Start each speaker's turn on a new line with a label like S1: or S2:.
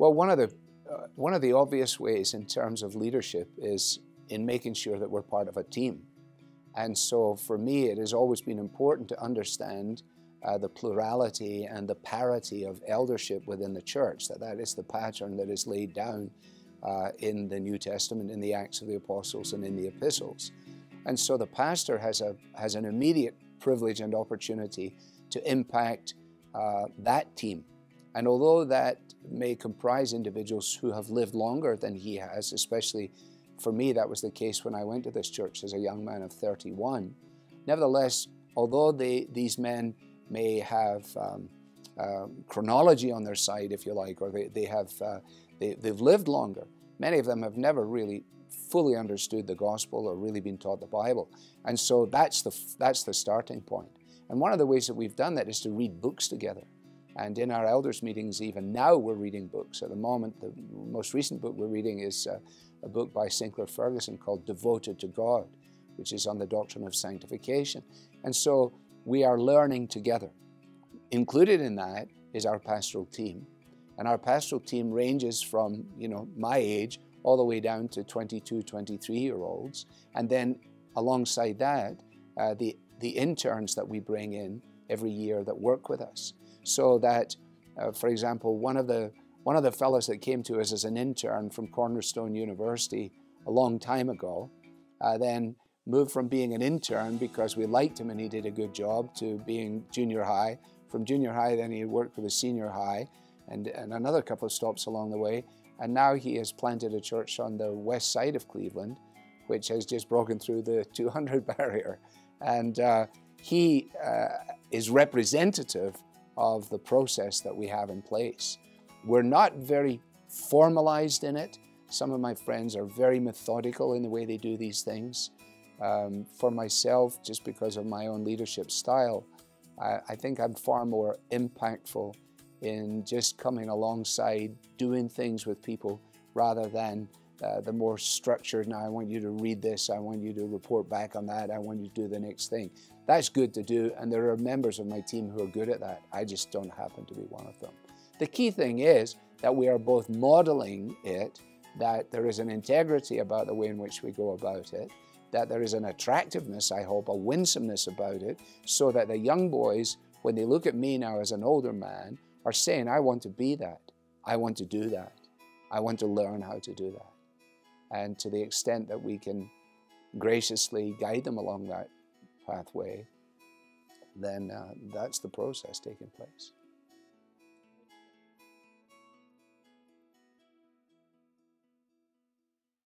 S1: Well, one of the obvious ways in terms of leadership is in making sure that we're part of a team. And so for me, it has always been important to understand the plurality and the parity of eldership within the church, that is the pattern that is laid down in the New Testament, in the Acts of the Apostles and in the epistles. And so the pastor has an immediate privilege and opportunity to impact that team. And although that may comprise individuals who have lived longer than he has, especially for me, that was the case when I went to this church as a young man of 31. Nevertheless, although these men may have chronology on their side, if you like, or they've lived longer, many of them have never really fully understood the gospel or really been taught the Bible. And so that's the starting point. And one of the ways that we've done that is to read books together. And in our elders meetings, even now, we're reading books. At the moment, the most recent book we're reading is a book by Sinclair Ferguson called Devoted to God, which is on the doctrine of sanctification. And so we are learning together. Included in that is our pastoral team. And our pastoral team ranges from, my age all the way down to 22, 23-year-olds. And then alongside that, the interns that we bring in every year that work with us. So that, for example, one of the fellows that came to us as an intern from Cornerstone University a long time ago, then moved from being an intern because we liked him and he did a good job to being junior high. From junior high, then he worked with the senior high and another couple of stops along the way. And now he has planted a church on the west side of Cleveland, which has just broken through the 200 barrier. And he is representative of the process that we have in place. We're not very formalized in it. Some of my friends are very methodical in the way they do these things. For myself, just because of my own leadership style, I think I'm far more impactful in just coming alongside, doing things with people, rather than the more structured, now I want you to read this, I want you to report back on that, I want you to do the next thing. That's good to do, and there are members of my team who are good at that. I just don't happen to be one of them. The key thing is that we are both modeling it, that there is an integrity about the way in which we go about it, that there is an attractiveness, I hope, a winsomeness about it, so that the young boys, when they look at me now as an older man, are saying, I want to be that. I want to do that. I want to learn how to do that. And to the extent that we can graciously guide them along that pathway, then that's the process taking place.